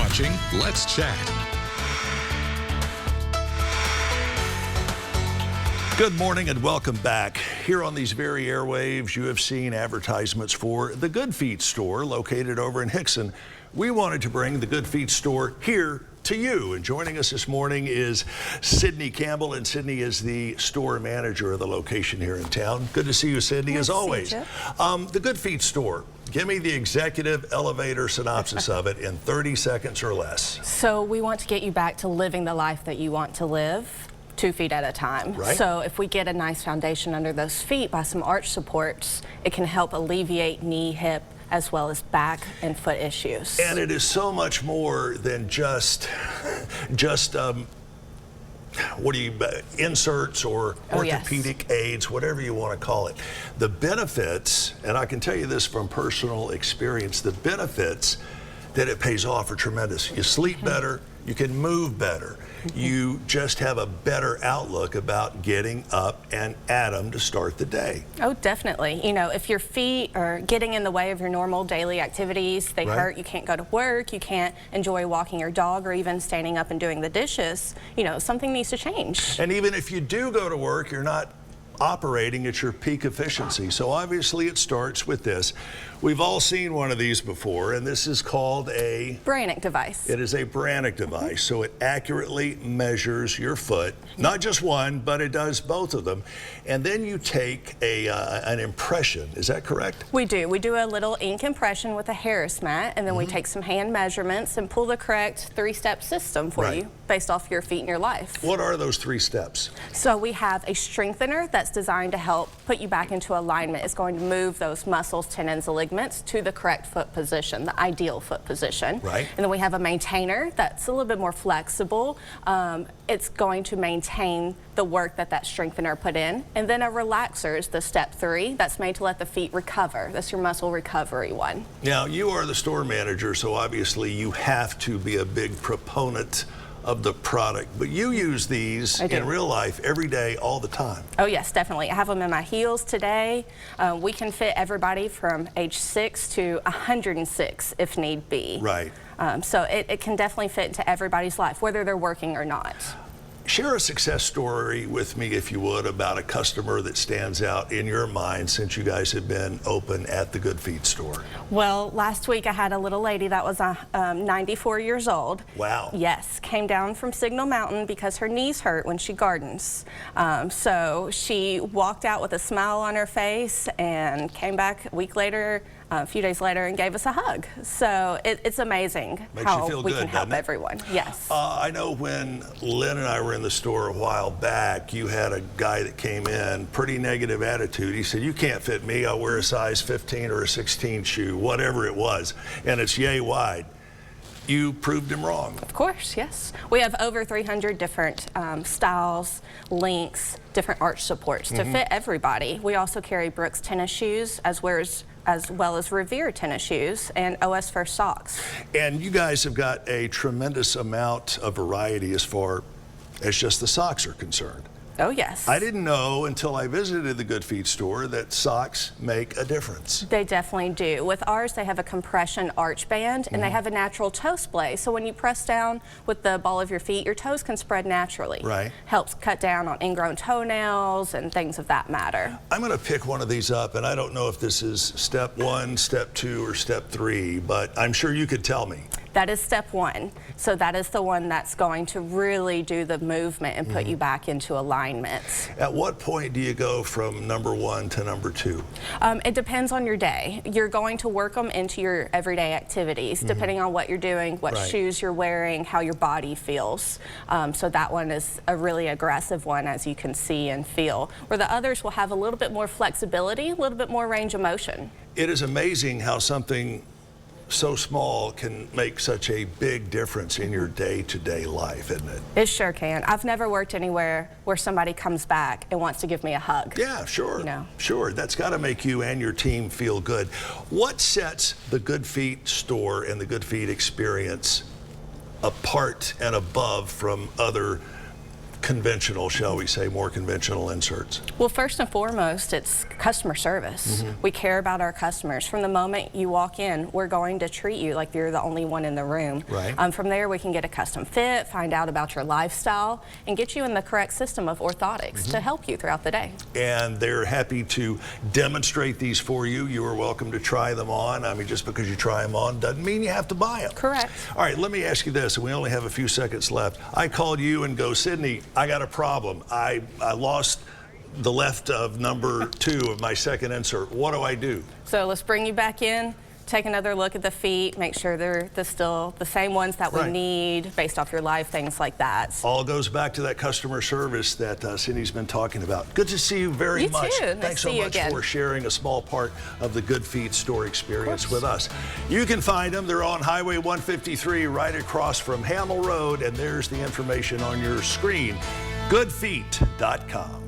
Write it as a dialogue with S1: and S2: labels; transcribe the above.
S1: watching Let's Chat.
S2: Good morning and welcome back. Here on these very airwaves, you have seen advertisements for the Good Feet store located over in Hickson. We wanted to bring the Good Feet store here to you. And joining us this morning is Sydnie Campbell, and Sydnie is the store manager of the location here in town. Good to see you, Sydnie, as always. The Good Feet store. Give me the executive elevator synopsis of it in 30 seconds or less.
S3: So we want to get you back to living the life that you want to live, 2 feet at a time.
S2: Right.
S3: So if we get a nice foundation under those feet by some arch supports, it can help alleviate knee, hip, as well as back and foot issues.
S2: And it is so much more than just inserts or orthopedic aids, whatever you want to call it. The benefits, and I can tell you this from personal experience, the benefits that it pays off are tremendous. You sleep better, you can move better. You just have a better outlook about getting up and at 'em to start the day.
S3: Oh, definitely. You know, if your feet are getting in the way of your normal daily activities, they hurt, you can't go to work, you can't enjoy walking your dog or even standing up and doing the dishes, you know, something needs to change.
S2: And even if you do go to work, you're not operating at your peak efficiency. So obviously it starts with this. We've all seen one of these before, and this is called a
S3: Brannick device.
S2: It is a Brannick device, so it accurately measures your foot, not just one, but it does both of them. And then you take an impression, is that correct?
S3: We do. We do a little ink impression with a Harris mat, and then we take some hand measurements and pull the correct 3-step system for you based off your feet and your life.
S2: What are those 3 steps?
S3: So we have a strengthener that's designed to help put you back into alignment. It's going to move those muscles, tendons, and ligaments to the correct foot position, the ideal foot position.
S2: Right.
S3: And then we have a maintainer that's a little bit more flexible. It's going to maintain the work that strengthener put in. And then a relaxer is the step 3 that's made to let the feet recover. That's your muscle recovery one.
S2: Now, you are the store manager, so obviously you have to be a big proponent of the product, but you use these in real life every day, all the time.
S3: Oh yes, definitely. I have them in my heels today. We can fit everybody from age 6 to 106 if need be.
S2: Right.
S3: So it can definitely fit into everybody's life, whether they're working or not.
S2: Share a success story with me, if you would, about a customer that stands out in your mind since you guys have been open at the Good Feet store.
S3: Well, last week I had a little lady that was 94 years old.
S2: Wow.
S3: Yes, came down from Signal Mountain because her knees hurt when she gardens. So she walked out with a smile on her face and came back a week later, a few days later, and gave us a hug. So it's amazing how we can help everyone. Yes.
S2: I know when Lynn and I were in the store a while back, you had a guy that came in, pretty negative attitude. He said, "You can't fit me. I'll wear a size 15 or a 16 shoe," whatever it was, and it's yay wide. You proved him wrong.
S3: Of course, yes. We have over 300 different styles, lengths, different arch supports to fit everybody. We also carry Brooks tennis shoes as well as Revere tennis shoes and OS First socks.
S2: And you guys have got a tremendous amount of variety as far as just the socks are concerned.
S3: Oh yes.
S2: I didn't know until I visited the Good Feet store that socks make a difference.
S3: They definitely do. With ours, they have a compression arch band and they have a natural toe splay. So when you press down with the ball of your feet, your toes can spread naturally.
S2: Right.
S3: Helps cut down on ingrown toenails and things of that matter.
S2: I'm going to pick one of these up, and I don't know if this is step 1, step 2, or step 3, but I'm sure you could tell me.
S3: That is step 1. So that is the one that's going to really do the movement and put you back into alignment.
S2: At what point do you go from number 1 to number 2?
S3: It depends on your day. You're going to work them into your everyday activities, depending on what you're doing, what shoes you're wearing, how your body feels. So that one is a really aggressive one, as you can see and feel, where the others will have a little bit more flexibility, a little bit more range of motion.
S2: It is amazing how something so small can make such a big difference in your day-to-day life, isn't it?
S3: It sure can. I've never worked anywhere where somebody comes back and wants to give me a hug.
S2: Yeah, sure.
S3: You know.
S2: Sure, that's got to make you and your team feel good. What sets the Good Feet store and the Good Feet experience apart and above from other conventional, shall we say, more conventional inserts?
S3: Well, first and foremost, it's customer service. We care about our customers. From the moment you walk in, we're going to treat you like you're the only one in the room.
S2: Right.
S3: From there, we can get a custom fit, find out about your lifestyle, and get you in the correct system of orthotics to help you throughout the day.
S2: And they're happy to demonstrate these for you. You are welcome to try them on. I mean, just because you try them on doesn't mean you have to buy them.
S3: Correct.
S2: All right, let me ask you this, and we only have a few seconds left. I called you and go, Sydney, I got a problem. I lost the left of number 2 of my second insert. What do I do?
S3: So let's bring you back in, take another look at the feet, make sure they're still the same ones that we need based off your life, things like that.
S2: All goes back to that customer service that Sydney's been talking about. Good to see you very much.
S3: You too.
S2: Thanks so much for sharing a small part of the Good Feet store experience with us. You can find them. They're on Highway 153 right across from Hamel Road, and there's the information on your screen, goodfeet.com.